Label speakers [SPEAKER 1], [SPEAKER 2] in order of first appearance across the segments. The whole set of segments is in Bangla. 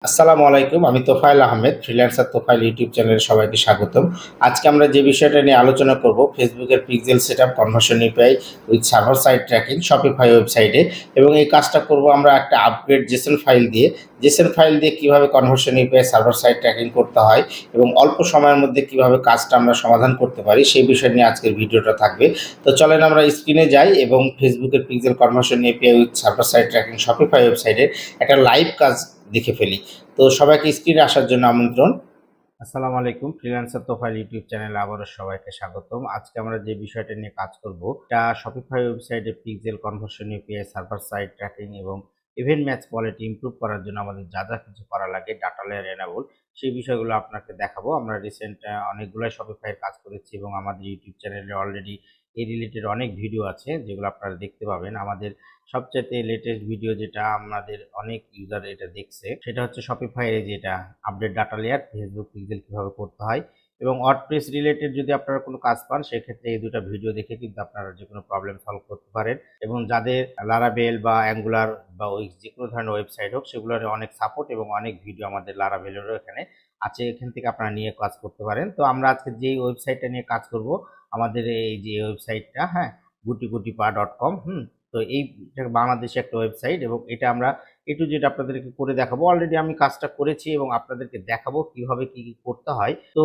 [SPEAKER 1] আসসালামু আলাইকুম। আমি তোফায়েল আহমেদ, ফ্রিল্যান্সার তোফায়েল ইউটিউব চ্যানেলে সবাইকে স্বাগতম। আজকে আমরা যে বিষয়টা নিয়ে আলোচনা করব, ফেসবুকের pixel setup, conversion API with server side tracking Shopify ওয়েবসাইটে। এবং এই কাজটা করব আমরা একটা আপগ্রেড জেসন ফাইল দিয়ে। জেসন ফাইল দিয়ে কিভাবে conversion API server side tracking করতে হয় এবং অল্প সময়ের মধ্যে কিভাবে কাজটা আমরা সমাধান করতে পারি, সেই বিষয় নিয়ে আজকের ভিডিওটা থাকবে। তো চলেন আমরা স্ক্রিনে যাই এবং ফেসবুকের pixel conversion API with server side tracking Shopify ওয়েবসাইটের একটা লাইভ কাজ দেখে ফেলি। তো সবাইকে স্ক্রিনে আসার জন্য আমন্ত্রণ। আসসালামু আলাইকুম, ফ্রিল্যান্সার তোফায়েল ইউটিউব চ্যানেলে আবারও সবাইকে স্বাগতম। আজকে আমরা যে বিষয়টা নিয়ে কাজ করব, এটা শপিফাই ওয়েবসাইটে pixel conversion API server side tracking এবং ইভেন্ট ম্যাচ কোয়ালিটি ইমপ্রুভ করার জন্য আমাদের যা যা কিছু করা লাগে, ডাটা লেয়ার এনেবল, সেই বিষয়গুলো আপনাকে দেখাবো। আমরা রিসেন্ট অনেকগুলাই শপিফাইয়ের কাজ করেছি এবং আমাদের ইউটিউব চ্যানেলে অলরেডি এই রিলেটেড অনেক ভিডিও আছে যেগুলো আপনারা দেখতে পাবেন। আমাদের সবচেয়ে লেটেস্ট ভিডিও যেটা আমাদের অনেক ইউজার এটা দেখছে, সেটা হচ্ছে শপিফাই এর যেটা update data layer Facebook pixel কিভাবে করতে হয়। এবং ওয়ার্ডপ্রেস রিলেটেড যদি আপনারা কোনো কাজ পান, সেক্ষেত্রে এই দুটো ভিডিও দেখে কিন্তু আপনারা যে কোনো প্রবলেম সলভ করতে পারেন। এবং যাদের লারাভেল বা অ্যাঙ্গুলার বা ওই যে কোনো ধরনের ওয়েবসাইট হোক, সেগুলোর অনেক সাপোর্ট এবং অনেক ভিডিও আমাদের লারাভেলেরও এখানে আছে, এখান থেকে আপনারা নিয়ে কাজ করতে পারেন। তো আমরা আজকে যেই ওয়েবসাইটটা নিয়ে কাজ করব, আমাদের এই যে ওয়েবসাইটটা, হ্যাঁ, gutigutipa.com। তো এই বাংলাদেশে একটা ওয়েবসাইট এবং এটা আমরা এ টু জেড আপনাদেরকে করে দেখাবো। অলরেডি আমি কাজটা করেছি এবং আপনাদেরকে দেখাবো কিভাবে কি কি করতে হয়। তো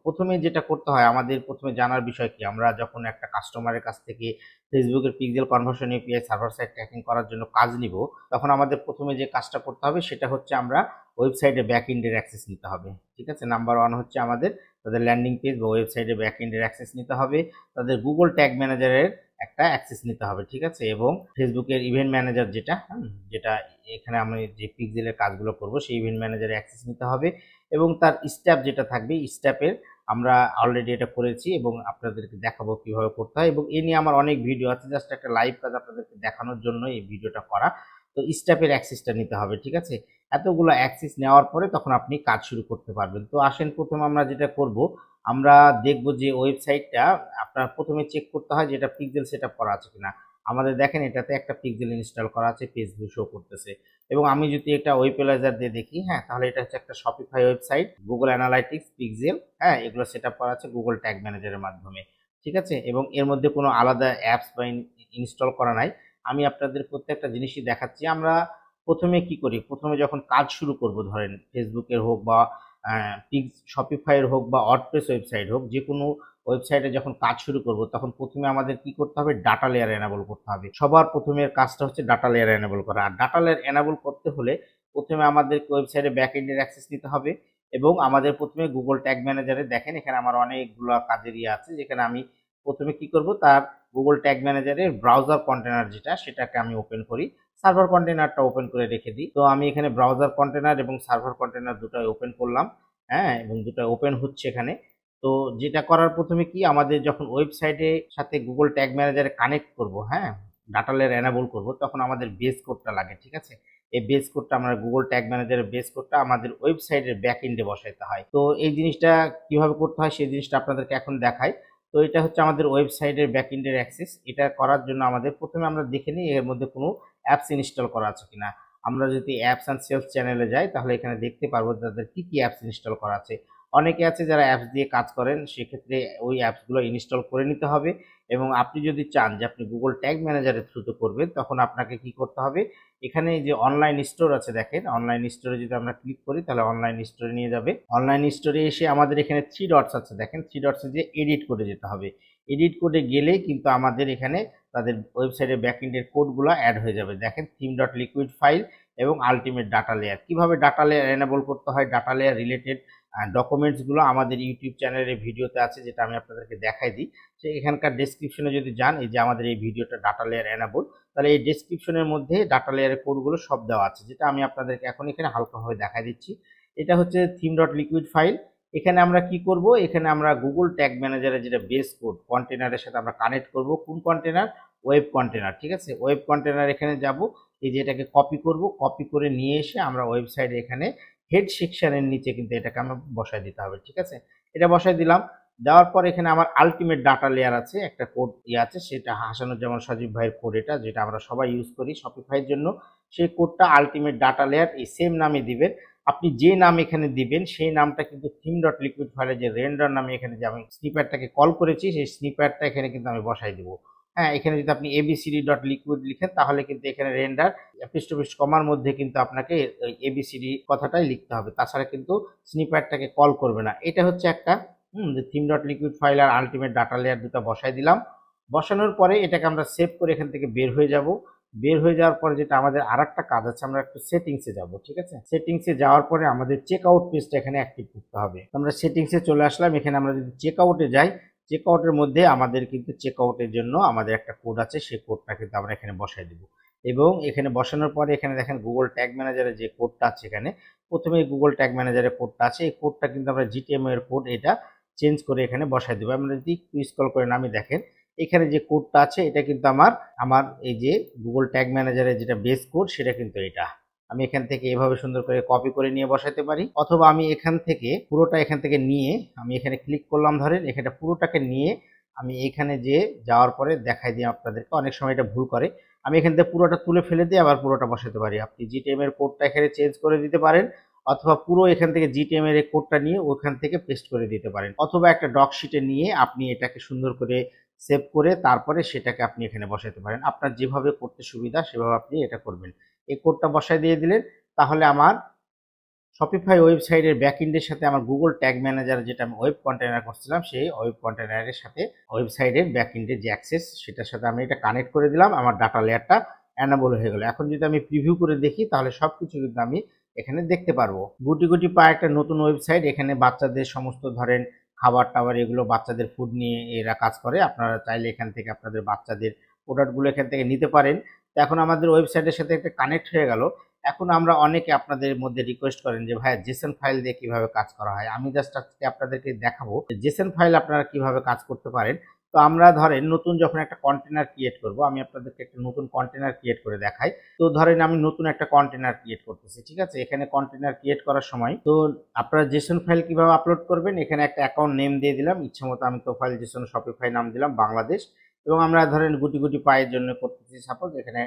[SPEAKER 1] প্রথমে যেটা করতে হয়, আমাদের প্রথমে জানার বিষয় কি, আমরা যখন একটা কাস্টমারের কাছ থেকে ফেসবুকের pixel conversion API server side tracking করার জন্য কাজ নিব, তখন আমাদের প্রথমে যে কাজটা করতে হবে সেটা হচ্ছে আমরা ওয়েবসাইটে ব্যাক এন্ডের অ্যাক্সেস নিতে হবে। ঠিক আছে, নাম্বার ওয়ান হচ্ছে আমাদের তাদের ল্যান্ডিং পেজ বা ওয়েবসাইটে ব্যাক এন্ডের অ্যাক্সেস নিতে হবে, তাদের গুগল ট্যাগ ম্যানেজারের একটা অ্যাক্সেস নিতে হবে। ঠিক আছে, এবং ফেসবুকের ইভেন্ট ম্যানেজার যেটা এখানে আমি যে পিক্সেলের কাজগুলো করব, সেই ইভেন্ট ম্যানেজারের অ্যাক্সেস নিতে হবে। এবং তার স্ট্যাপ যেটা থাকবে, স্ট্যাপের আমরা অলরেডি এটা করেছি এবং আপনাদেরকে দেখাবো কিভাবে করতে হয়। এবং এ নিয়ে আমার অনেক ভিডিও আছে, জাস্ট একটা লাইভ কাজ আপনাদেরকে দেখানোর জন্য এই ভিডিওটা করা। তো স্ট্যাপের অ্যাক্সেসটা নিতে হবে। ঠিক আছে, এতগুলো অ্যাক্সেস নেওয়ার পরে তখন আপনি কাজ শুরু করতে পারবেন। তো আসেন, প্রথমে আমরা যেটা করব, আমরা দেখব যে ওয়েবসাইটটা আপনার প্রথমে চেক করতে হয় যেটা পিক্সেল সেটআপ করা আছে কিনা। আমাদের দেখেন এটাতে একটা পিক্সেল ইনস্টল করা আছে, পেজ ভিউ শো করতেছে। এবং আমি যদি এটা ওয়েব এলাইজার দিয়ে দেখি, হ্যাঁ, তাহলে এটা হচ্ছে একটা Shopify website, Google analytics, pixel, হ্যাঁ, এগুলো সেটআপ করা আছে গুগল ট্যাগ ম্যানেজারের মাধ্যমে। ঠিক আছে, এবং এর মধ্যে কোনো আলাদা অ্যাপস বা ইনস্টল করা নাই। আমি আপনাদের প্রত্যেকটা জিনিসই দেখাচ্ছি। আমরা প্রথমে কি করি, প্রথমে যখন কাজ শুরু করব, ধরেন ফেসবুকের হোক বা শপিফাইয়ের হোক বা ওয়ার্ডপ্রেস ওয়েবসাইট হোক, যে কোনো ওয়েবসাইটে যখন কাজ শুরু করব, তখন প্রথমে আমাদের কি করতে হবে, ডাটা লেয়ার এনেবল করতে হবে। সবার প্রথমের কাজটা হচ্ছে ডাটা লেয়ার এনেবল করা। আর ডাটা লেয়ার এনেবল করতে হলে প্রথমে আমাদের ওয়েবসাইটে ব্যাক এন্ডের অ্যাক্সেস নিতে হবে। এবং আমাদের প্রথমে গুগল ট্যাগ ম্যানেজারে দেখেন এখানে আমার অনেকগুলো কাজের আছে, যেখানে আমি প্রথমে কি করব, তার গুগল ট্যাগ ম্যানেজারের ব্রাউজার কন্টেনার যেটা, সেটাকে আমি ওপেন করি, সার্ভার কন্টেনারটা ওপেন করে রেখে দিই। তো আমি এখানে ব্রাউজার কন্টেনার এবং সার্ভার কন্টেনার দুটোই ওপেন করলাম, হ্যাঁ, এবং দুটো ওপেন হচ্ছে এখানে। তো যেটা করার প্রথমে কি, আমাদের যখন ওয়েবসাইটের সাথে গুগল ট্যাগ ম্যানেজারে কানেক্ট করব, হ্যাঁ, ডাটা লেয়ার এনেবল করব, তখন আমাদের বেস কোডটা লাগে। ঠিক আছে, এই বেস কোডটা আমরা গুগল ট্যাগ ম্যানেজারের বেস কোডটা আমাদের ওয়েবসাইটের ব্যাক এন্ডে বসাইতে হয়। তো এই জিনিসটা কিভাবে করতে হয় সেই জিনিসটা আপনাদেরকে এখন দেখাই। তো এটা হচ্ছে আমাদের ওয়েবসাইটের ব্যাক এন্ডের অ্যাক্সেস। এটা করার জন্য আমাদের প্রথমে আমরা দেখে নিই এর মধ্যে কোনো অ্যাপস ইনস্টল করা আছে কিনা। আমরা যদি অ্যাপস অ্যান্ড সেলস চ্যানেলে যাই, তাহলে এখানে দেখতে পারবো তাদের কি কি অ্যাপস ইনস্টল করা আছে। অনেকে আছে যারা অ্যাপস দিয়ে কাজ করেন, সেক্ষেত্রে ওই অ্যাপসগুলো ইনস্টল করে নিতে হবে। এবং আপনি যদি চান যে আপনি গুগল ট্যাগ ম্যানেজারের থ্রুতে করবেন, তখন আপনাকে কি করতে হবে, এখানে যে অনলাইন স্টোর আছে দেখেন, অনলাইন স্টোরে যদি আমরা ক্লিক করি, তাহলে অনলাইন স্টোরে নিয়ে যাবে। অনলাইন স্টোরে এসে আমাদের এখানে থ্রি ডটস আছে দেখেন, থ্রি ডটসে যে এডিট করে যেতে হবে। এডিট করে গেলেই কিন্তু আমাদের এখানে তাদের ওয়েবসাইটের ব্যাকএন্ডের কোডগুলো অ্যাড হয়ে যাবে। দেখেন থিম ডট লিকুইড ফাইল এবং আলটিমেট ডাটা লেয়ার। কিভাবে ডাটা লেয়ার এনেবল করতে হয়, ডাটা লেয়ার রিলেটেড ডকুমেন্টসগুলো আমাদের ইউটিউব চ্যানেলের ভিডিওতে আছে, যেটা আমি আপনাদেরকে দেখাই দিই। সে এখানকার ডেসক্রিপশনে যদি যান, এই যে আমাদের এই ভিডিওটা ডাটা লেয়ার এনেবল, তাহলে এই ডেসক্রিপশনের মধ্যে ডাটা লেয়ারের কোডগুলো সব দেওয়া আছে, যেটা আমি আপনাদেরকে এখন এখানে হালকাভাবে দেখাই দিচ্ছি। এটা হচ্ছে থিম ডট লিকুইড ফাইল। এখানে আমরা কি করব, এখানে আমরা গুগল ট্যাগ ম্যানেজারের যেটা বেস কোড কন্টেনারের সাথে আমরা কানেক্ট করব। কোন কন্টেনার, ওয়েব কন্টেনার। ঠিক আছে, ওয়েব কন্টেনার এখানে যাব, এই যে এটাকে কপি করব, কপি করে নিয়ে এসে আমরা ওয়েবসাইটে এখানে হেড সেকশনের নিচে কিন্তু এটাকে আমরা বসায় দিতে হবে। ঠিক আছে, এটা বসায় দিলাম। দেওয়ার পর এখানে আমার আলটিমেট ডাটা লেয়ার আছে, একটা কোড আছে, সেটা হাসানুজ্জামান সজীব ভাইয়ের কোড, এটা যেটা আমরা সবাই ইউজ করি শপিফাইয়ের জন্য। সেই কোডটা আলটিমেট ডাটা লেয়ার এই সেম নামে দিবেন। আপনি যে নাম এখানে দিবেন সেই নামটা কিন্তু থিম ডট লিকুইড ফাইলে যে রেন্ডার নামে এখানে যে আমি স্নিপ্যাডটাকে কল করেছি সেই স্নিপ্যাডটা এখানে কিন্তু আমি বসাই দিব। হ্যাঁ, এখানে যদি আপনি এবিসিডি ডট লিকুইড লিখেন তাহলে কিন্তু এখানে রেন্ডার পৃষ্ঠ পৃষ্ঠ কমার মধ্যে কিন্তু আপনাকে এবিসিডি কথাটাই লিখতে হবে, তাছাড়া কিন্তু স্নিপ্যাডটাকে কল করবে না। এটা হচ্ছে একটা যে থিম ডট লিকুইড ফাইল আর আলটিমেট ডাটা লেয়ার দুটো বসাই দিলাম। বসানোর পরে এটাকে আমরা সেভ করে এখান থেকে বের হয়ে যাব। বের হয়ে যাওয়ার পরে যেটা আমাদের আরেকটা কাজ আছে, আমরা একটু সেটিংসে যাব। ঠিক আছে, সেটিংসে যাওয়ার পরে আমাদের চেক আউট পেজটা এখানে অ্যাক্টিভ করতে হবে। আমরা সেটিংসে চলে আসলাম। এখানে আমরা যদি চেক আউটে যাই, চেক আউটের মধ্যে আমাদের কিন্তু চেক আউটের জন্য আমাদের একটা কোড আছে, সেই কোডটা কিন্তু আমরা এখানে বসাই দিব। এবং এখানে বসানোর পরে এখানে দেখেন গুগল ট্যাগ ম্যানেজারের যে কোডটা আছে, এখানে প্রথমে গুগল ট্যাগ ম্যানেজারের কোডটা আছে, এই কোডটা কিন্তু আমরা জিটিএমএল এর কোড, এটা চেঞ্জ করে এখানে বসাই দেবো। আমরা যদি একটু স্ক্রল করে নামি দেখেন এখানে যে কোডটা আছে এটা কিন্তু আমার এই যে গুগল ট্যাগ ম্যানেজারের যেটা বেস কোড সেটা কিন্তু এটা আমি এখান থেকে এভাবে সুন্দর করে কপি করে নিয়ে বসাতে পারি, অথবা আমি এখান থেকে পুরোটা এখান থেকে নিয়ে আমি এখানে ক্লিক করলাম, ধরেন এখানে পুরোটাকে নিয়ে আমি এখানে যে যাওয়ার পরে দেখাই দিই আপনাদেরকে, অনেক সময় এটা ভুল করে। আমি এখান থেকে পুরোটা তুলে ফেলে দিয়ে আবার পুরোটা বসাতে পারি। আপনি জিটিএম এর কোডটা এখানে চেঞ্জ করে দিতে পারেন, অথবা পুরো এখান থেকে জিটিএম এর কোডটা নিয়ে ওখান থেকে পেস্ট করে দিতে পারেন, অথবা একটা ডক শিটে নিয়ে আপনি এটাকে সুন্দর করে সেভ করে তারপরে সেটাকে আপনি এখানে বসাতে পারেন। আপনার যেভাবে করতে সুবিধা সেভাবে আপনি এটা করবেন। এই কোডটা বসায় দিয়ে দিলেন, তাহলে আমার শপিফাই ওয়েবসাইটের ব্যাকএন্ডের সাথে আমার গুগল ট্যাগ ম্যানেজার যেটা আমি ওয়েব কন্টেনার করছিলাম সেই ওয়েব কন্টেনারের সাথে ওয়েবসাইটের ব্যাকএন্ডের যে অ্যাক্সেস সেটার সাথে আমি এটা কানেক্ট করে দিলাম। আমার ডাটা লেয়ারটা অ্যানাবল হয়ে গেল। এখন যদি আমি প্রিভিউ করে দেখি তাহলে সবকিছু কিন্তু আমি এখানে দেখতে পারবো। গুটি গুটি পায় একটা নতুন ওয়েবসাইট, এখানে বাচ্চাদের সমস্ত ধরেন খাবার টাবার এগুলো বাচ্চাদের ফুড নিয়ে এরা কাজ করে। আপনারা চাইলে এখান থেকে আপনাদের বাচ্চাদের প্রোডাক্টগুলো এখান থেকে নিতে পারেন। তো এখন আমাদের ওয়েবসাইটের সাথে একটা কানেক্ট হয়ে গেল। এখন আমরা অনেকে আপনাদের মধ্যে রিকোয়েস্ট করেন যে ভাই জেসন ফাইল দিয়ে কিভাবে কাজ করা হয়। আমি জাস্ট আজকে আপনাদেরকে দেখাবো জেসন ফাইল আপনারা কিভাবে কাজ করতে পারেন। তো আমরা ধরেন নতুন যখন একটা কন্টেনার ক্রিয়েট করব, আমি আপনাদেরকে একটা নতুন কন্টেনার ক্রিয়েট করে দেখাই। তো ধরেন আমি নতুন একটা কন্টেনার ক্রিয়েট করতেছি, ঠিক আছে। এখানে কন্টেনার ক্রিয়েট করার সময় তো আপনারা জেসন ফাইল কিভাবে আপলোড করবেন, এখানে একটা অ্যাকাউন্ট নেম দিয়ে দিলাম, ইচ্ছে মতো আমি প্রোফাইল জেসন শপিফাই নাম দিলাম বাংলাদেশ, এবং আমরা ধরেন গুটি গুটি পায়ের জন্য করতেছি সাপোজ, এখানে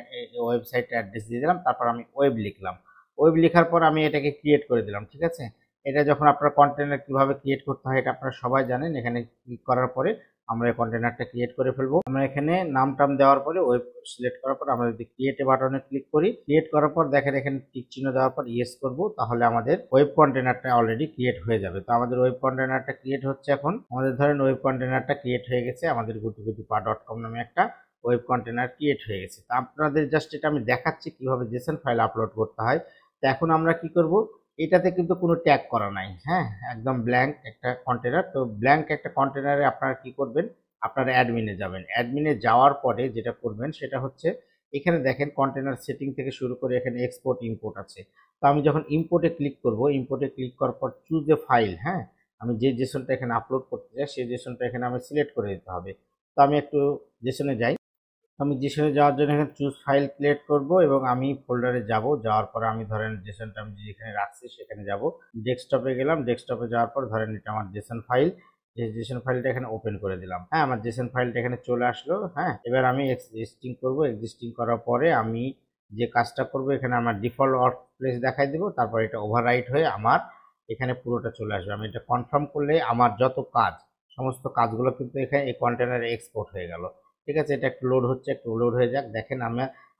[SPEAKER 1] ওয়েবসাইট অ্যাড্রেস দিয়ে দিলাম, তারপর আমি ওয়েব লিখলাম। ওয়েব লেখার পর আমি এটাকে ক্রিয়েট করে দিলাম, ঠিক আছে। এটা যখন আপনার কন্টেনার কিভাবে ক্রিয়েট করতে হয় এটা আপনারা সবাই জানেন। এখানে ক্লিক করার পরে আমরা এই কন্টেনারটা ক্রিয়েট করে ফেলবো। আমরা এখানে নাম টাম দেওয়ার পরে ওয়েব সিলেক্ট করার পর আমরা যদি ক্রিয়েট বাটনে ক্লিক করি, ক্রিয়েট করার পর দেখেন এখানে টিক চিহ্ন দেওয়ার পর ইয়েস করব, তাহলে আমাদের ওয়েব কন্টেনারটা অলরেডি ক্রিয়েট হয়ে যাবে। তো আমাদের ওয়েব কন্টেনারটা ক্রিয়েট হচ্ছে। এখন আমাদের ধরেন ওয়েব কন্টেনারটা ক্রিয়েট হয়ে গেছে, আমাদের gutigutipaa.com নামে একটা ওয়েব কন্টেনার ক্রিয়েট হয়ে গেছে। তো আপনাদের জাস্ট এটা আমি দেখাচ্ছি কিভাবে জেসন ফাইল আপলোড করতে হয়। তো এখন আমরা কি করব, এটাতে কিন্তু কোনো ট্যাগ করা নাই, হ্যাঁ, একদম ব্ল্যাঙ্ক একটা কন্টেনার। তো ব্ল্যাঙ্ক একটা কন্টেনারে আপনারা কি করবেন, আপনারা অ্যাডমিনে যাবেন। অ্যাডমিনে যাওয়ার পরে যেটা করবেন সেটা হচ্ছে এখানে দেখেন কন্টেনার সেটিং থেকে শুরু করে এখানে এক্সপোর্ট ইম্পোর্ট আছে। তো আমি যখন ইম্পোর্টে ক্লিক করব, ইম্পোর্টে ক্লিক করার পর চুজ এ ফাইল, হ্যাঁ, আমি যে জেসনটা এখানে আপলোড করতে চাই সেই জেসনটা এখানে আমি সিলেক্ট করে দিতে হবে। তো আমি একটু জেসনে যাই। আমি জেসনে যাওয়ার জন্য এখানে চুজ ফাইল ক্রিয়েট করব এবং আমি ফোল্ডারে যাব। যাওয়ার পরে আমি ধরেন জেসনটা আমি যেখানে রাখছি সেখানে যাব। ডেস্কটপে গেলাম, ডেস্কটপে যাওয়ার পর ধরেন এটা আমার জেসন ফাইল, যে জেসন ফাইলটা এখানে ওপেন করে দিলাম। হ্যাঁ, আমার জেসন ফাইলটা এখানে চলে আসলো। হ্যাঁ, এবার আমি এক্সিস্টিং করব। এক্সিস্টিং করার পরে আমি যে কাজটা করব, এখানে আমার ডিফল্ট ওয়ার্ক প্লেস দেখাই দেবো, তারপর এটা ওভাররাইট হয়ে আমার এখানে পুরোটা চলে আসবে। আমি এটা কনফার্ম করলে আমার যত কাজ সমস্ত কাজগুলো কিন্তু এখানে এই কন্টেনারে এক্সপোর্ট হয়ে গেল। ঠিক আছে, এটা একটু লোড হচ্ছে, একটু লোড হয়ে যাক। দেখেন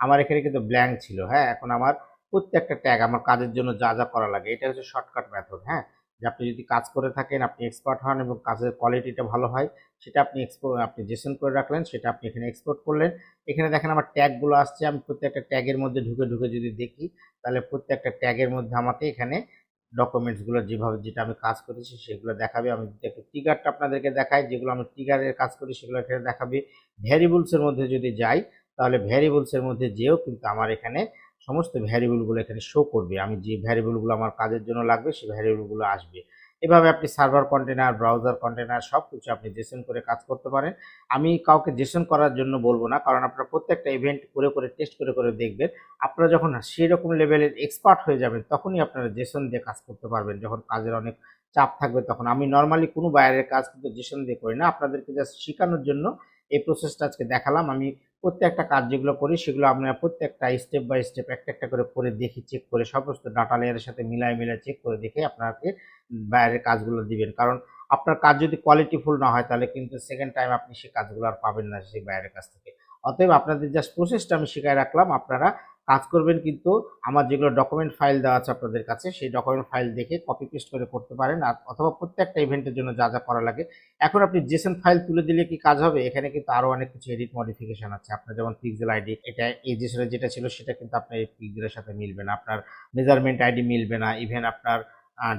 [SPEAKER 1] আমার এখানে কিন্তু ব্ল্যাঙ্ক ছিল। হ্যাঁ, এখন আমার প্রত্যেকটা ট্যাগ আমার কাজের জন্য যা যা করা লাগে, এটা হচ্ছে শর্টকাট মেথড। হ্যাঁ, যে আপনি যদি কাজ করে থাকেন, আপনি এক্সপার্ট হন এবং কাজের কোয়ালিটিটা ভালো হয়, সেটা আপনি জেসন করে রাখলেন, সেটা আপনি এখানে এক্সপোর্ট করলেন। এখানে দেখেন আমার ট্যাগগুলো আসছে। আমি প্রত্যেকটা ট্যাগের মধ্যে ঢুকে ঢুকে যদি দেখি, তাহলে প্রত্যেকটা ট্যাগের মধ্যে আমাকে এখানে ডকুমেন্টসগুলো যেভাবে যেটা আমি কাজ করেছি সেগুলো দেখাবে। আমি যদি একটু ট্রিগারটা আপনাদেরকে দেখাই, যেগুলো আমি ট্রিগারের কাজ করি সেগুলো এখানে দেখাবে। ভ্যারিয়েবলসের মধ্যে যদি যাই, তাহলে ভ্যারিয়েবলসের মধ্যে যেও কিন্তু আমার এখানে সমস্ত ভ্যারিয়েবলগুলো এখানে শো করবে। আমি যে ভ্যারিয়েবলগুলো আমার কাজের জন্য লাগবে সেই ভ্যারিয়েবলগুলো আসবে। এভাবে আপনি সার্ভার কন্টেনার, ব্রাউজার কন্টেনার সব কিছু আপনি জেসন করে কাজ করতে পারেন। আমি কাউকে জেসন করার জন্য বলবো না, কারণ আপনারা প্রত্যেকটা ইভেন্ট করে করে টেস্ট করে করে দেখবেন। আপনারা যখন সেই রকম লেভেলের এক্সপার্ট হয়ে যাবেন তখনই আপনারা জেসন দিয়ে কাজ করতে পারবেন। যখন কাজের অনেক চাপ থাকবে তখন। আমি নর্মালি কোনো বাইরের কাজ কিন্তু জেসন দিয়ে করি না, আপনাদেরকে জাস্ট শেখানোর জন্য এই প্রসেসটা আজকে দেখালাম। আমি প্রত্যেকটা কাজ যেগুলো করি সেগুলো আপনারা প্রত্যেকটা স্টেপ বাই স্টেপ একটা করে করে দেখি, চেক করে সমস্ত ডাটা লেয়ারের সাথে মিলায় চেক করে দেখে আপনাকে বাইরের কাজগুলো দিবেন। কারণ আপনার কাজ যদি কোয়ালিটিফুল না হয় তাহলে কিন্তু সেকেন্ড টাইম আপনি সেই কাজগুলো আর পাবেন না সেই বাইরের কাছ থেকে। অতএব আপনাদের জাস্ট প্রসেসটা আমি শিখায় রাখলাম, আপনারা কাজ করবেন কিন্তু আমার যেগুলো ডকুমেন্ট ফাইল দেওয়া আছে আপনাদের কাছে সেই ডকুমেন্ট ফাইল দেখে কপি পেস্ট করে করতে পারেন, আর অথবা প্রত্যেকটা ইভেন্টের জন্য যা যা করা লাগে। এখন আপনি জেসন ফাইল তুলে দিলে কি কাজ হবে? এখানে কিন্তু আরো অনেক কিছু এডিট মডিফিকেশন আছে। আপনার যেমন পিক্সেল আইডি, এটা এই জেসনের যেটা ছিল সেটা কিন্তু আপনার এই পিক্সেলের সাথে মিলবে না, আপনার মেজারমেন্ট আইডি মিলবে না, ইভেন আপনার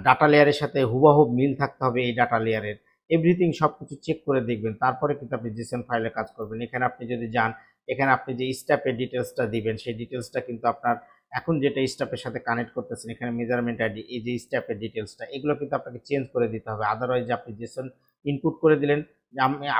[SPEAKER 1] ডাটা লেয়ারের সাথে হুবহু মিল থাকতে হবে এই ডাটা লেয়ারের। এভরিথিং সবকিছু চেক করে দেখবেন, তারপরে কিন্তু আপনি জেসন ফাইলে কাজ করবেন। এখানে আপনি যদি যান, এখানে আপনি যে স্টেপের ডিটেলসটা দিবেন সেই ডিটেলসটা কিন্তু আপনার এখন যেটা স্টেপের সাথে কানেক্ট করতেছেন, এখানে মেজারমেন্ট আইডি, এই যে স্টেপের ডিটেলসটা এগুলো কিন্তু আপনাকে চেঞ্জ করে দিতে হবে। আদারওয়াইজ আপনি জেসন ইনপুট করে দিলেন,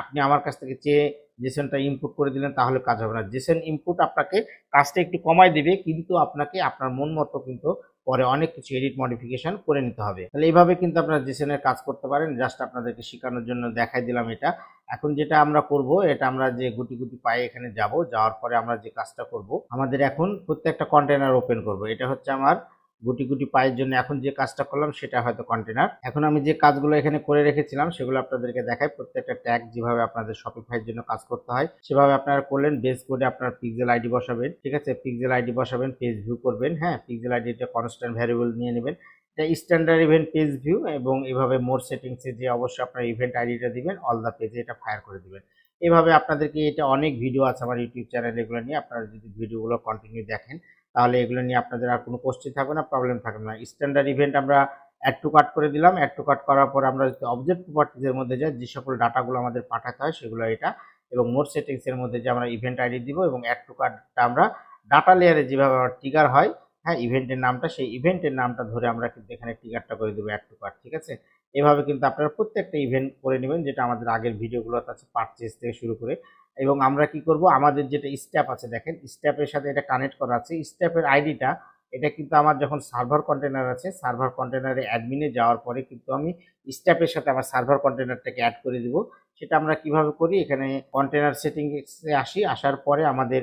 [SPEAKER 1] আপনি আমার কাছ থেকে চেয়ে জেসনটা ইনপুট করে দিলেন, তাহলে কাজ হবে না। জেসন ইনপুট আপনাকে কাজটা একটু কমায় দিবে, কিন্তু আপনাকে আপনার মন মতো কিন্তু পরে অনেক কিছু এডিট মডিফিকেশন করে নিতে হবে। তাহলে এইভাবে কিন্তু আপনারা জেসনের কাজ করতে পারেন। জাস্ট আপনাদেরকে শেখানোর জন্য দেখাই দিলাম এটা। এখন যেটা আমরা করব, এটা আমরা যে গুটি গুটি পায়ে এখানে যাব, যাওয়ার পরে আমরা যে কাজটা করব, আমাদের এখন প্রত্যেকটা কন্টেনার ওপেন করব। এটা হচ্ছে আমার গুটি গুটি পায়ের জন্য এখন যে কাজটা করলাম সেটা হয়তো কন্টেনার। এখন আমি যে কাজগুলো এখানে করে রেখেছিলাম সেগুলো আপনাদেরকে দেখাই। প্রত্যেকটা ট্যাগ যেভাবে আপনাদের শপিফাইয়ের জন্য কাজ করতে হয় সেভাবে আপনারা করলেন। বেস কোডে আপনার পিক্সেল আইডি বসাবেন, ঠিক আছে, পিক্সেল আইডি বসাবেন, পেজ ভিউ করবেন, হ্যাঁ, পিক্সেল আইডিটা কনস্ট্যান্ট ভ্যারিয়েবল নিয়ে নেবেন, এটা স্ট্যান্ডার্ড ইভেন্ট পেজ ভিউ, এবং এভাবে মোর সেটিংসে যে অবশ্যই আপনার ইভেন্ট আইডিটা দিবেন, অল দ্য পেজে এটা ফায়ার করে দিবেন। এভাবে আপনাদেরকে, এটা অনেক ভিডিও আছে আমার ইউটিউব চ্যানেলে এগুলো নিয়ে, আপনারা যদি ভিডিওগুলো কন্টিনিউ দেখেন তাহলে এগুলো নিয়ে আপনাদের আর কোনো কোশ্চেন থাকবে না, প্রবলেম থাকবে না। স্ট্যান্ডার্ড ইভেন্ট আমরা অ্যাড টু কার্ট করে দিলাম। অ্যাড টু কার্ট করার পর আমরা যদি অবজেক্ট প্রপার্টিজের মধ্যে যাই, যে সকল ডাটাগুলো আমাদের পাঠাতে হয় সেগুলো এটা, এবং মোড সেটিংসের মধ্যে যে আমরা ইভেন্ট আইডি দিব, এবং অ্যাড টু কার্টটা আমরা ডাটা লেয়ারে যেভাবে ট্রিগার হয়, হ্যাঁ, ইভেন্টের নামটা, সেই ইভেন্টের নামটা ধরে আমরা কিন্তু এখানে ট্রিগারটা করে দেবো অ্যাড টু কার্ট, ঠিক আছে। এভাবে কিন্তু আপনারা প্রত্যেকটা ইভেন্ট করে নেবেন, যেটা আমাদের আগের ভিডিওগুলোতে আছে, পারচেজ থেকে শুরু করে। এবং আমরা কি করব, আমাদের যেটা স্টেপ আছে দেখেন, স্টেপের সাথে এটা কানেক্ট করা আছে, স্টেপের আইডিটা, এটা কিন্তু আমার যখন সার্ভার কন্টেনার আছে, সার্ভার কন্টেনারে অ্যাডমিনে যাওয়ার পরে কিন্তু আমি স্টেপের সাথে আমার সার্ভার কন্টেনারটাকে অ্যাড করে দিব। সেটা আমরা কিভাবে করি, এখানে কন্টেনার সেটিংসে আসি, আসার পরে আমাদের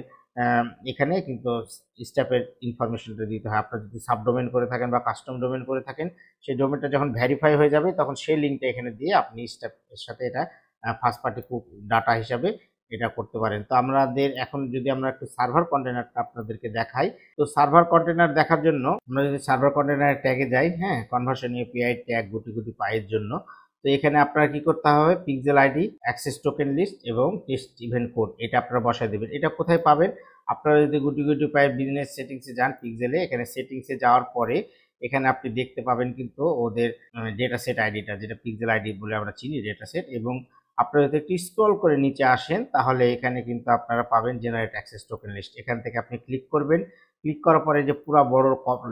[SPEAKER 1] এখানে কিন্তু স্টেপের ইনফরমেশনটা দিতে হয়। আপনারা যদি সাবডোমেন করে থাকেন বা কাস্টম ডোমেন করে থাকেন, সেই ডোমেনটা যখন ভেরিফাই হয়ে যাবে তখন সেই লিঙ্কটা এখানে দিয়ে আপনি স্টেপের সাথে এটা ফার্স্ট পার্টি ডাটা হিসাবে এটা করতে পারেন। তো আমাদের এখন যদি আমরা একটু সার্ভার কন্টেনারটা আপনাদেরকে দেখাই, তো সার্ভার কন্টেনার দেখার জন্য আমরা যদি সার্ভার কন্টেনার ট্যাগে যাই, হ্যাঁ, কনভার্সন এপিআই ট্যাগ গুটি গুটি পাইয়ের জন্য, তো এখানে আপনারা কি করতে হবে, pixel ID, access token list এবং টেস্ট ইভেন্ট কোড, এটা আপনারা বসায় দেবেন। এটা কোথায় পাবেন, আপনারা যদি গুটি গুটি পাই বিজনেস সেটিংসে যান, পিক্সেলে এখানে সেটিংসে যাওয়ার পরে এখানে আপনি দেখতে পাবেন কিন্তু ওদের ডেটা সেট আইডিটা, যেটা পিক্সেল আইডি বলে আমরা চিনি, ডেটা সেট। এবং আপনারা যদি একটু স্ক্রল করে নিচে আসেন তাহলে এখানে কিন্তু আপনারা পাবেন জেনারেট অ্যাক্সেস টোকেন লিস্ট। এখান থেকে আপনি ক্লিক করবেন, ক্লিক করার পরে যে পুরো বড়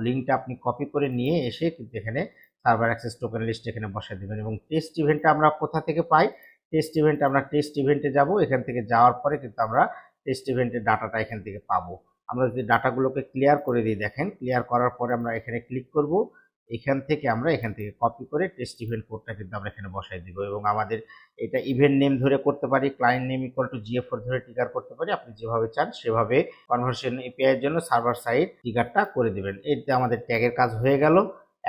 [SPEAKER 1] লিঙ্কটা আপনি কপি করে নিয়ে এসে কিন্তু এখানে সার্ভার অ্যাক্সেস টোকেন লিস্ট এখানে বসায় দেবেন। এবং টেস্ট ইভেন্টটা আমরা কোথা থেকে পাই, টেস্ট ইভেন্ট, আমরা টেস্ট ইভেন্টে যাব, এখান থেকে যাওয়ার পরে কিন্তু আমরা টেস্ট ইভেন্টের ডাটাটা এখান থেকে পাবো। আমরা যদি ডাটাগুলোকে ক্লিয়ার করে দিই, দেখেন, ক্লিয়ার করার পরে আমরা এখানে ক্লিক করব, এখান থেকে আমরা এখান থেকে কপি করে টেস্ট ইভেন্ট কোডটা কিন্তু আমরা এখানে বসাই দিব। এবং আমাদের এটা ইভেন্ট নেম ধরে করতে পারি, client name equal to GF4 ধরে ট্রিগার করতে পারি, আপনি যেভাবে চান সেভাবে কনভার্সন এপিআই এর জন্য সার্ভার সাইড ট্রিগারটা করে দিবেন। এতে আমাদের ট্যাগের কাজ হয়ে গেল।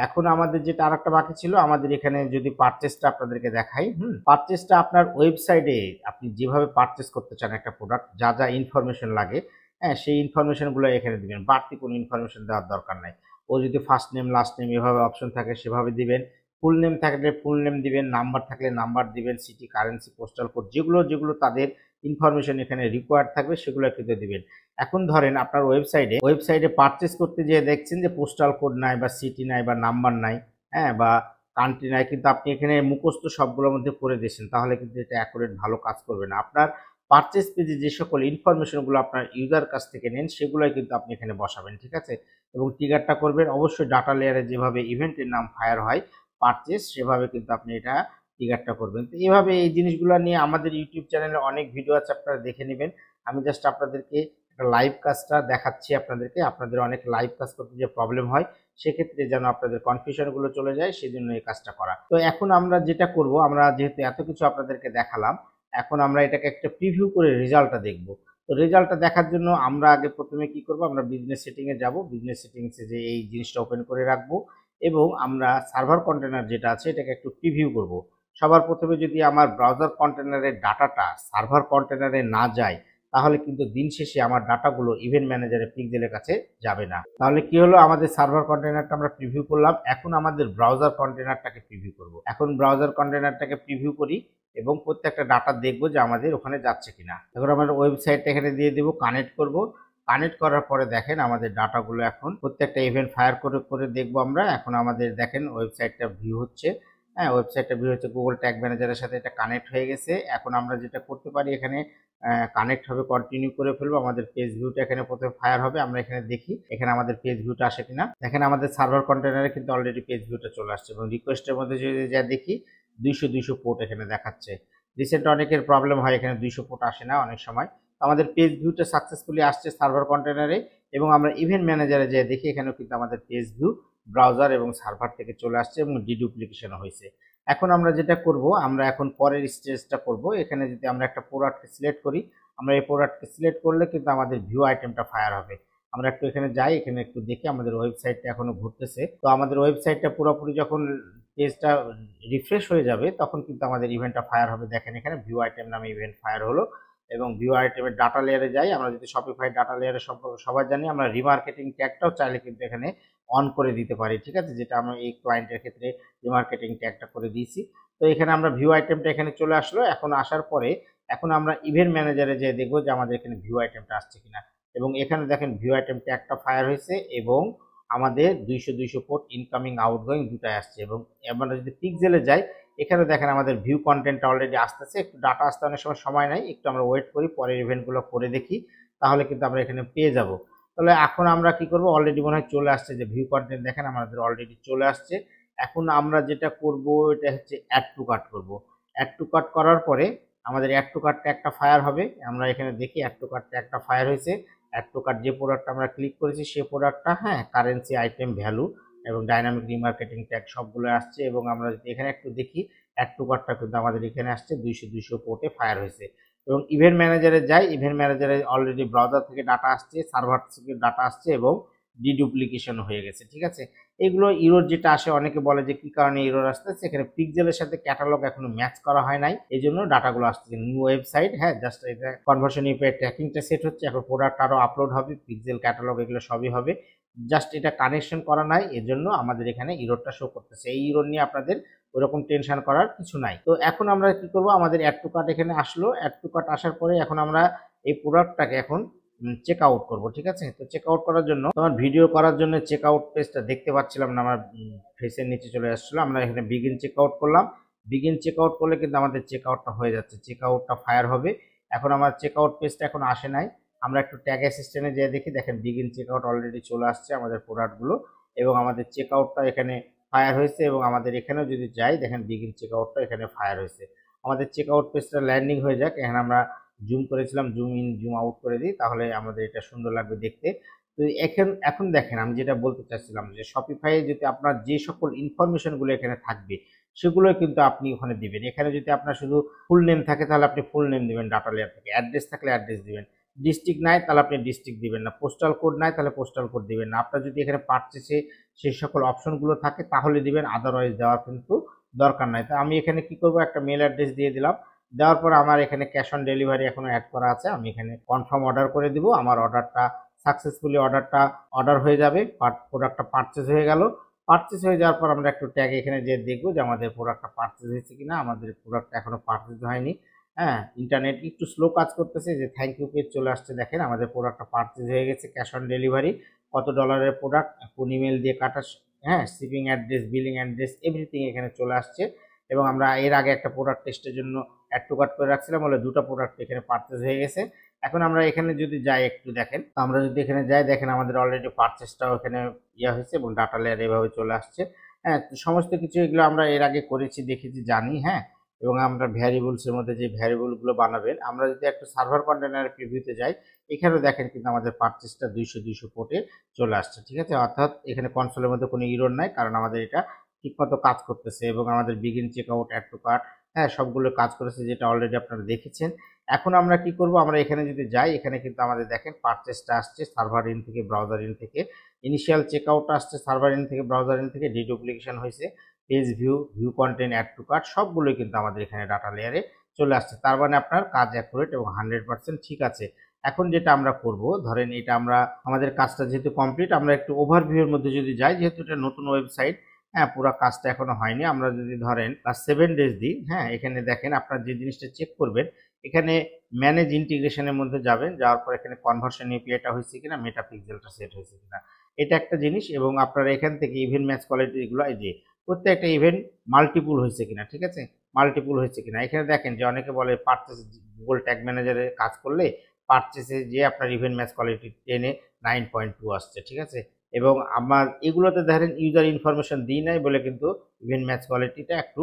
[SPEAKER 1] এখন আমাদের যেটা আরেকটা বাকি ছিল, আমাদের এখানে যদি পারচেসটা আপনাদেরকে দেখাই, পারচেসটা আপনার ওয়েবসাইটে আপনি যেভাবে পারচেস করতে চান একটা প্রোডাক্ট, যা যা ইনফরমেশন লাগে, হ্যাঁ, সেই ইনফরমেশনগুলো এখানে দিবেন, বাড়তি কোনো ইনফরমেশন দেওয়ার দরকার নাই। ও যদি ফার্স্ট নেম লাস্ট নেম এভাবে অপশন থাকে সেভাবে দিবেন, ফুল নেম থাকলে ফুল নেম দিবেন, নাম্বার থাকলে নাম্বার দিবেন, সিটি, কারেন্সি, পোস্টাল কোড, যেগুলো যেগুলো তাদের ইনফরমেশন এখানে রিকোয়ার্ড থাকবে সেগুলো কিন্তু দিবেন। এখন ধরেন আপনার ওয়েবসাইটে পারচেস করতে যেয়ে দেখছেন যে পোস্টাল কোড নাই বা সিটি নাই বা নাম্বার নাই, হ্যাঁ, বা কান্ট্রি নাই, কিন্তু আপনি এখানে মুখস্থ সবগুলোর মধ্যে করে দিয়েছেন, তাহলে কিন্তু এটা অ্যাকুরেট ভালো কাজ করবে না। আপনার পারচেস পেজে যে সকল ইনফরমেশনগুলো আপনার ইউজার কাছ থেকে নেন সেগুলোই কিন্তু আপনি এখানে বসাবেন, ঠিক আছে। এবং ট্রিগারটা করবেন অবশ্যই ডাটা লেয়ারে যেভাবে ইভেন্টের নাম ফায়ার হয় পারচেস, সেভাবে কিন্তু আপনি এটা ট্রিগারটা করবেন। তো এইভাবে এই জিনিসগুলো নিয়ে আমাদের ইউটিউব চ্যানেলে অনেক ভিডিও আছে, আপনারা দেখে নেবেন। আমি জাস্ট আপনাদেরকে একটা লাইভ কাজটা দেখাচ্ছি আপনাদেরকে। আপনাদের অনেক লাইভ কাজ করতে যে প্রবলেম হয়, সেক্ষেত্রে যেন আপনাদের কনফিউশনগুলো চলে যায়, সেজন্য এই কাজটা করা। তো এখন আমরা যেটা করব, আমরা যেহেতু এত কিছু আপনাদেরকে দেখালাম, এখন আমরা এটাকে একটা প্রিভিউ করে রেজাল্টটা দেখব। তো রেজাল্টটা দেখার জন্য আমরা আগে প্রথমে কি করব, আমরা বিজনেস সেটিংয়ে যাব। বিজনেস সেটিংসে যে এই জিনিসটা ওপেন করে রাখবো এবং আমরা সার্ভার কন্টেনার যেটা আছে এটাকে একটু প্রিভিউ করব। সবার প্রথমে যদি আমার ব্রাউজার কন্টেনারের ডাটাটা সার্ভার কন্টেনারে না যায়, তাহলে কিন্তু দিন শেষে আমার ডাটাগুলো ইভেন্ট ম্যানেজারের পিক্সেলের কাছে যাবে না। তাহলে কি হলো, আমাদের সার্ভার কন্টেনারটা আমরা প্রিভিউ করলাম, এখন আমাদের ব্রাউজার কন্টেনারটাকে প্রিভিউ করব। এখন ব্রাউজার কন্টেনারটাকে প্রিভিউ করি এবং প্রত্যেকটা ডাটা দেখবো যে আমাদের ওখানে যাচ্ছে কিনা। এখন আমরা ওয়েবসাইটটা এখানে দিয়ে দেবো, কানেক্ট করব। কানেক্ট করার পরে দেখেন আমাদের ডাটাগুলো এখন প্রত্যেকটা ইভেন্ট ফায়ার করে করে দেখবো আমরা। এখন আমাদের দেখেন ওয়েবসাইটটা ভিউ হচ্ছে। হ্যাঁ, ওয়েবসাইটটা ভিউ হচ্ছে, গুগল ট্যাগ ম্যানেজারের সাথে এটা কানেক্ট হয়ে গেছে। এখন আমরা যেটা করতে পারি, এখানে কানেক্ট হবে, কন্টিনিউ করে ফেলবো। আমাদের পেজ ভিউটা এখানে প্রথমে ফায়ার হবে। আমরা এখানে দেখি এখানে আমাদের পেজ ভিউটা আসে কিনা। দেখেন আমাদের সার্ভার কন্টেনারে কিন্তু অলরেডি পেজ ভিউটা চলে আসছে এবং রিকোয়েস্টের মধ্যে যদি যা দেখি 200 পোর্ট এখানে দেখাচ্ছে। রিসেন্ট অনেকের প্রবলেম হয়, এখানে 200 পোর্ট আসে না অনেক সময়। আমাদের পেজ ভিউটা সাকসেসফুলি আসছে সার্ভার কন্টেনারে এবং আমরা ইভেন্ট ম্যানেজারে যে দেখি এখানেও কিন্তু আমাদের পেজ ভিউ ব্রাউজার এবং সার্ভার থেকে চলে আসছে এবং ডিডুপ্লিকেশন হয়েছে। এখন আমরা যেটা করব, আমরা এখন পরের স্টেজটা করব। এখানে যদি আমরা একটা প্রোডাক্টকে সিলেক্ট করি, আমরা এই প্রোডাক্টকে সিলেক্ট করলে কিন্তু আমাদের ভিউ আইটেমটা ফায়ার হবে। আমরা একটু এখানে যাই, এখানে একটু দেখি আমাদের ওয়েবসাইটটা এখনো ঘুরতেছে। তো আমাদের ওয়েবসাইটটা পুরোপুরি যখন পেজটা রিফ্রেশ হয়ে যাবে তখন কিন্তু আমাদের ইভেন্টটা ফায়ার হবে। দেখেন এখানে ভিউ আইটেম নামে ইভেন্ট ফায়ার হলো এবং ভিউ আইটেমের ডাটা লেয়ারে যাই। আমরা যদি শপিফাই ডাটা লেয়ারে সম্পর্কে সবাই জানি, আমরা রিমার্কেটিং ট্যাগটাও চাইলে কিন্তু এখানে অন করে দিতে পারি, ঠিক আছে, যেটা আমরা এই ক্লায়েন্টের ক্ষেত্রে রিমার্কেটিং ট্যাগটা করে দিয়েছি। তো এখানে আমরা ভিউ আইটেমটা এখানে চলে আসলো। এখন আসার পরে এখন আমরা ইভেন্ট ম্যানেজারে যে দেখবো যে আমাদের এখানে ভিউ আইটেমটা আসছে কিনা এবং এখানে দেখেন ভিউ আইটেম ট্যাগটা ফায়ার হয়েছে এবং আমাদের 200 পোর্ট ইনকামিং আউটগোয়িং দুটাই আসছে। এবং আমরা যদি পিক্সেলে যাই, এখানে দেখেন আমাদের ভিউ কন্টেন্টটা অলরেডি আসতেছে। একটু ডাটা আসতে অনেক সময় নাই, একটু আমরা ওয়েট করি, পরের ইভেন্টগুলো করে দেখি, তাহলে কিন্তু আমরা এখানে পেয়ে যাব। তাহলে এখন আমরা কি করব, অলরেডি মনে হয় চলে আসছে যে ভিউ কন্টেন্ট, দেখেন আমাদের অলরেডি চলে আসছে। এখন আমরা যেটা করব এটা হচ্ছে অ্যাড টু কার্ট করব। অ্যাড টু কার্ট করার পরে আমাদের অ্যাড টু কার্টটা একটা ফায়ার হবে। আমরা এখানে দেখি অ্যাড টু কার্টটা একটা ফায়ার হয়েছে। অ্যাড টু কার্ট যে প্রোডাক্টটা আমরা ক্লিক করেছি সেই প্রোডাক্টটা, হ্যাঁ, কারেন্সি, আইটেম, ভ্যালু এবং ডাইনামিক রিমার্কেটিং ট্যাগ সবগুলো আসছে। এবং আমরা যদি এখানে একটু দেখি অ্যাড টু কার্টটা কিন্তু আমাদের এখানে আসছে 200 পোর্টে ফায়ার হয়েছে। এবং ইভেন্ট ম্যানেজারে যাই, ইভেন্ট ম্যানেজারে অলরেডি ব্রাউজার থেকে ডাটা আসছে, সার্ভার থেকে ডাটা আসছে এবং ডিডুপ্লিকেশন হয়ে গেছে, ঠিক আছে। এগুলো ইরোর যেটা আসে, অনেকে বলে যে কি কারণে ইরোর আসতেছে, এখানে পিক্সেলের সাথে ক্যাটালগ এখনো ম্যাচ করা হয় নাই, এই জন্য ডাটাগুলো আসতেছে। নিউ ওয়েবসাইট, হ্যাঁ, জাস্ট এটা কনভার্সন ইউপিআই ট্র্যাকিংটা সেট হচ্ছে, এখন প্রোডাক্ট আরও আপলোড হবে, পিক্সেল, ক্যাটালগ এগুলো সবই হবে, জাস্ট এটা কানেকশন করা নাই, এজন্য আমাদের এখানে ইরোরটা শো করতেছে। এই ইরোর নিয়ে আপনাদের ওরকম টেনশন করার কিছু নাই। তো এখন আমরা কি করব, আমাদের অ্যাড টু কার্ট এখানে আসলো। অ্যাড টু কার্ট আসার পরে এখন আমরা এই প্রোডাক্টটাকে এখন চেক আউট করবো, ঠিক আছে। তো চেক আউট করার জন্য, তোমার ভিডিও করার জন্য চেক আউট পেজটা দেখতে পাচ্ছিলাম না, আমার ফেসের নিচে চলে আসছিলো। আমরা এখানে বিগিন চেক আউট করলাম। বিগিন চেক আউট করলে কিন্তু আমাদের চেক আউটটা হয়ে যাচ্ছে, চেক আউটটা ফায়ার হবে। এখন আমার চেক আউট পেজটা এখন আসে নাই। আমরা একটু ট্যাগ অ্যাসিস্ট্যান্টে যেয়ে দেখি, দেখেন বিগিন চেক আউট অলরেডি চলে আসছে আমাদের প্রোডাক্টগুলো এবং আমাদের চেক আউটটা এখানে ফায়ার হয়েছে। এবং আমাদের এখানেও যদি যাই, দেখেন বিগিন চেক আউটটা এখানে ফায়ার হয়েছে। আমাদের চেক আউট পেজটা ল্যান্ডিং হয়ে যাক। এখানে আমরা জুম করেছিলাম, জুম ইন জুম আউট করে দিই, তাহলে আমাদের এটা সুন্দর লাগবে দেখতে। তো এখন দেখেন আমি যেটা বলতে চাচ্ছিলাম যে শপিফাইয়ে যদি আপনার যে সকল ইনফরমেশনগুলো এখানে থাকবে সেগুলো কিন্তু আপনি ওখানে দিবেন। এখানে যদি আপনার শুধু ফুল নেম থাকে তাহলে আপনি ফুল নেম দিবেন ডাটা লেয়ার থেকে, অ্যাড্রেস থাকলে অ্যাড্রেস দিবেন, ডিস্ট্রিক্ট নাই তাহলে আপনি ডিস্ট্রিক্ট দিবেন না, পোস্টাল কোড নাই তাহলে পোস্টাল কোড দিবেন না। আপনার যদি এখানে পারচেসে সেই সকল অপশনগুলো থাকে তাহলে দিবেন, আদারওয়াইজ দেওয়ার কিন্তু দরকার নাই। তো আমি এখানে কি করব, একটা মেল অ্যাড্রেস দিয়ে দিলাম। দেওয়ার পর আমার এখানে ক্যাশ অন ডেলিভারি এখনো অ্যাড করা আছে, আমি এখানে কনফার্ম অর্ডার করে দিব। আমার অর্ডারটা সাকসেসফুলি অর্ডার হয়ে যাবে, প্রোডাক্টটা পারচেজ হয়ে গেল। পারচেজ হয়ে যাওয়ার পর আমরা একটু ট্যাগ এখানে যে দেখবো যে আমাদের প্রোডাক্টটা পারচেজ হয়েছে কিনা। আমাদের প্রোডাক্টটা এখনো পারচেজ হয়নি, হ্যাঁ, ইন্টারনেট একটু স্লো কাজ করতেছে। যে থ্যাংক ইউ পেজ চলে আসছে, দেখেন আমাদের প্রোডাক্টটা পারচেজ হয়ে গেছে, ক্যাশ অন ডেলিভারি, কত ডলারের প্রোডাক্ট, কোন ইমেল দিয়ে কাটা, হ্যাঁ, shipping address, billing address, everything এখানে চলে আসছে। এবং আমরা এর আগে একটা প্রোডাক্ট টেস্টের জন্য অ্যাড টু কার্ট করে রাখছিলাম, বলে দুটো প্রোডাক্ট এখানে পারচেজ হয়ে গেছে। এখন আমরা এখানে যদি যাই একটু দেখেন, আমরা যদি এখানে যাই, দেখেন আমাদের অলরেডি পারচেজটাও এখানে ইয়ে হয়েছে এবং ডাটা লেয়ার এভাবে চলে আসছে। হ্যাঁ, সমস্ত কিছু এগুলো আমরা এর আগে করেছি, দেখেছি, জানি, হ্যাঁ। এবং আমরা ভ্যারিয়েবলসের মধ্যে যে ভ্যারিয়েবলগুলো বানাবেন, আমরা যদি একটা সার্ভার কন্টেনার প্রিভিউতে যাই, এখানেও দেখেন কিন্তু আমাদের পারচেজটা 200 পোর্টে চলে আসছে, ঠিক আছে। অর্থাৎ এখানে কনসোলের মধ্যে কোনো ইরর নাই, কারণ আমাদের এটা ঠিকমতো কাজ করতেছে। এবং আমাদের begin checkout, add to cart, হ্যাঁ, সবগুলো কাজ করেছে, যেটা অলরেডি আপনারা দেখেছেন। এখন আমরা কি করব, আমরা এখানে যদি যাই, এখানে কিন্তু আমাদের দেখেন পারচেসটা আসছে সার্ভার ইন থেকে, ব্রাউজার ইন থেকে, ইনিশিয়াল চেকআউট আসছে সার্ভার ইন থেকে, ব্রাউজার ইন থেকে, ডিডুপ্লিকেশন হয়েছে, page view, view content, add to cart, সবগুলোই কিন্তু আমাদের এখানে ডাটা লেয়ারে চলে আসছে। তার মানে আপনার কাজ অ্যাকুরেট এবং 100% ঠিক আছে। এখন যেটা আমরা করব, ধরেন এটা আমরা আমাদের কাজটা যেহেতু কমপ্লিট, আমরা একটু ওভারভিউর মধ্যে যদি যাই, যেহেতু এটা নতুন ওয়েবসাইট, হ্যাঁ, পুরো কাজটা এখনো হয়নি। আমরা যদি ধরেন লাস্ট 7 ডেজ দিই, হ্যাঁ, এখানে দেখেন আপনার যে জিনিসটা চেক করবেন, এখানে ম্যানেজ ইন্টিগ্রেশনের মধ্যে যাবেন, যাওয়ার পর এখানে কনভার্সন এপিআইটা হয়েছে কিনা, মেটা পিক্সেলটা সেট হয়েছে কিনা, এটা একটা জিনিস। এবং আপনারা এখান থেকে ইভেন্ট ম্যাচ কোয়ালিটি এগুলো, এই যে প্রত্যেকটা ইভেন্ট মাল্টিপুল হয়েছে কিনা, ঠিক আছে, মাল্টিপুল হয়েছে কিনা। এখানে দেখেন যে অনেকে বলে পারচেস, গুগল ট্যাগ ম্যানেজারে কাজ করলে পারচেসে যে আপনার ইভেন্ট ম্যাচ কোয়ালিটি 10-এ 9.2 আসছে, ঠিক আছে। এবং আমার এগুলোতে দেখেন ইউজার ইনফরমেশন দিই নাই বলে কিন্তু ইভেন্ট ম্যাচ কোয়ালিটিটা একটু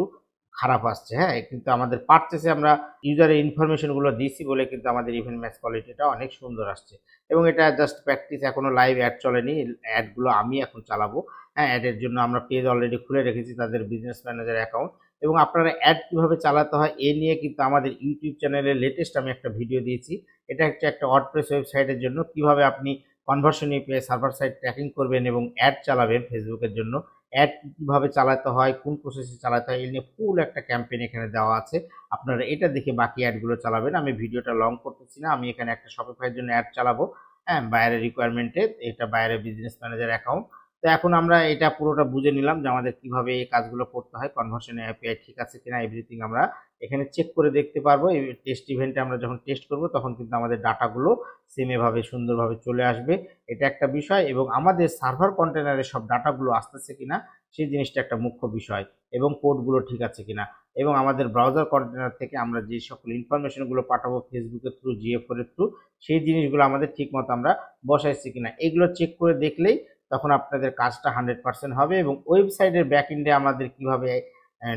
[SPEAKER 1] খারাপ আসছে, হ্যাঁ। কিন্তু আমাদের পারচেসে আমরা ইউজারের ইনফরমেশনগুলো দিয়েছি বলে কিন্তু আমাদের ইভেন্ট ম্যাচ কোয়ালিটিটা অনেক সুন্দর আসছে। এবং এটা জাস্ট প্র্যাকটিস, এখনো লাইভ অ্যাড চলেনি, অ্যাডগুলো আমি এখন চালাবো। হ্যাঁ, অ্যাডের জন্য আমরা পেজ অলরেডি খুলে রেখেছি, তাদের বিজনেস ম্যানেজার অ্যাকাউন্ট। এবং আপনারা অ্যাড কীভাবে চালাতে হয় এ নিয়ে কিন্তু আমাদের ইউটিউব চ্যানেলে লেটেস্ট আমি একটা ভিডিও দিয়েছি। এটা হচ্ছে একটা ওয়ার্ডপ্রেস ওয়েবসাইটের জন্য কিভাবে আপনি conversion API server side tracking করবেন এবং অ্যাড চালাবেন ফেসবুকের জন্য। অ্যাড কীভাবে চালাতে হয়, কোন প্রসেসে চালাতে হয়, এই নিয়ে ফুল একটা ক্যাম্পেইন এখানে দেওয়া আছে। আপনারা এটা দেখে বাকি অ্যাডগুলো চালাবেন। আমি ভিডিওটা লং করতেছি না, আমি এখানে একটা শপিফাইয়ের জন্য অ্যাড চালাবো, হ্যাঁ, বাইরের রিকোয়ারমেন্টে, এটা বাইরের বিজনেস ম্যানেজার অ্যাকাউন্ট। তো এখন আমরা এটা পুরোটা বুঝে নিলাম যে আমাদের কিভাবে এই কাজগুলো করতে হয়, কনভার্সন এপিআই ঠিক আছে কিনা, এভরিথিং আমরা এখানে চেক করে দেখতে পারবো। এই টেস্ট ইভেন্টে আমরা যখন টেস্ট করব তখন কিন্তু আমাদের ডাটাগুলো সেম এভাবে সুন্দরভাবে চলে আসবে, এটা একটা বিষয়। এবং আমাদের সার্ভার কন্টেনারে সব ডাটাগুলো আসতেছে কিনা সেই জিনিসটা একটা মুখ্য বিষয়, এবং কোডগুলো ঠিক আছে কিনা, এবং আমাদের ব্রাউজার কন্টেনার থেকে আমরা যে সকল ইনফরমেশনগুলো পাঠাবো ফেসবুকের থ্রু, জিএফওর এর থ্রু, সেই জিনিসগুলো আমাদের ঠিক মতো আমরা বসাইছি কিনা, এগুলো চেক করে দেখলেই তখন আপনাদের কাজটা 100% হবে। এবং ওয়েবসাইটের ব্যাক এন্ডে আমাদের কিভাবে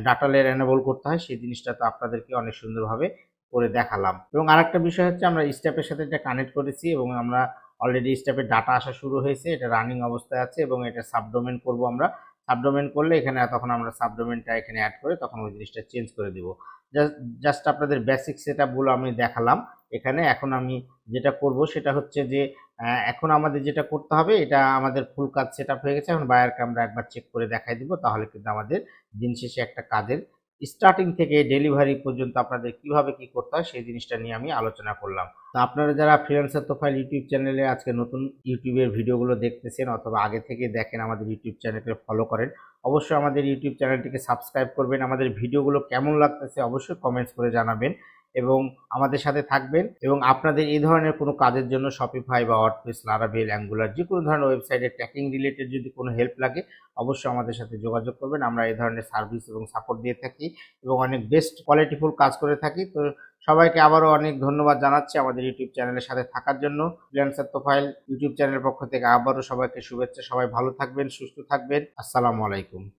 [SPEAKER 1] ডাটা লেয়ার এনেবল করতে হয় সেই জিনিসটা তো আপনাদেরকে অনেক সুন্দরভাবে করে দেখালাম। এবং আরেকটা বিষয় হচ্ছে, আমরা স্টেপের সাথে এটা কানেক্ট করেছি এবং আমরা অলরেডি স্টেপের ডাটা আসা শুরু হয়েছে, এটা রানিং অবস্থায় আছে। এবং এটা সাবডোমেন করব আমরা, সাবডোমেন করলে এখানে তখন আমরা সাবডোমেনটা এখানে অ্যাড করে তখন ওই জিনিসটা চেঞ্জ করে দিব। জাস্ট আপনাদের বেসিক সেটআপগুলো আমি দেখালাম এখানে। এখন আমি যেটা করব সেটা হচ্ছে যে এখন আমাদের যেটা করতে হবে, এটা আমাদের ফুল কাজ সেটআপ হয়ে গেছে। এখন বায়ারকে আমরা একবার চেক করে দেখাই দিব, তাহলে কিন্তু আমাদের দিন শেষে একটা কাজের স্টার্টিং থেকে ডেলিভারি পর্যন্ত আপনাদের কিভাবে কি করতে হয় সেই জিনিসটা নিয়ে আমি আলোচনা করলাম। তো আপনারা যারা ফ্রিল্যান্সার তোফাইল ইউটিউব চ্যানেলে আজকে নতুন ইউটিউবের ভিডিওগুলো দেখতেছেন অথবা আগে থেকে দেখেন, আমাদের ইউটিউব চ্যানেলকে ফলো করেন, অবশ্যই আমাদের ইউটিউব চ্যানেলটিকে সাবস্ক্রাইব করবেন। আমাদের ভিডিওগুলো কেমন লাগতেছে অবশ্যই কমেন্টস করে জানাবেন এবং আমাদের সাথে থাকবেন। এবং আপনাদের এই ধরনের কোনো কাজের জন্য শপিফাই বা ওয়ার্ডপ্রেস, লারাভেল, অ্যাঙ্গুলার যে কোনো ধরনের ওয়েবসাইটের ট্র্যাকিং রিলেটেড যদি কোনো হেল্প লাগে অবশ্যই আমাদের সাথে যোগাযোগ করবেন। আমরা এই ধরনের সার্ভিস এবং সাপোর্ট দিয়ে থাকি এবং অনেক বেস্ট কোয়ালিটিফুল কাজ করে থাকি। তো সবাইকে আবারও অনেক ধন্যবাদ জানাচ্ছি আমাদের ইউটিউব চ্যানেলের সাথে থাকার জন্য। ফ্রিল্যান্সার তোফাইল ইউটিউব চ্যানেলের পক্ষ থেকে আবারও সবাইকে শুভেচ্ছা। সবাই ভালো থাকবেন, সুস্থ থাকবেন। আসসালামু আলাইকুম।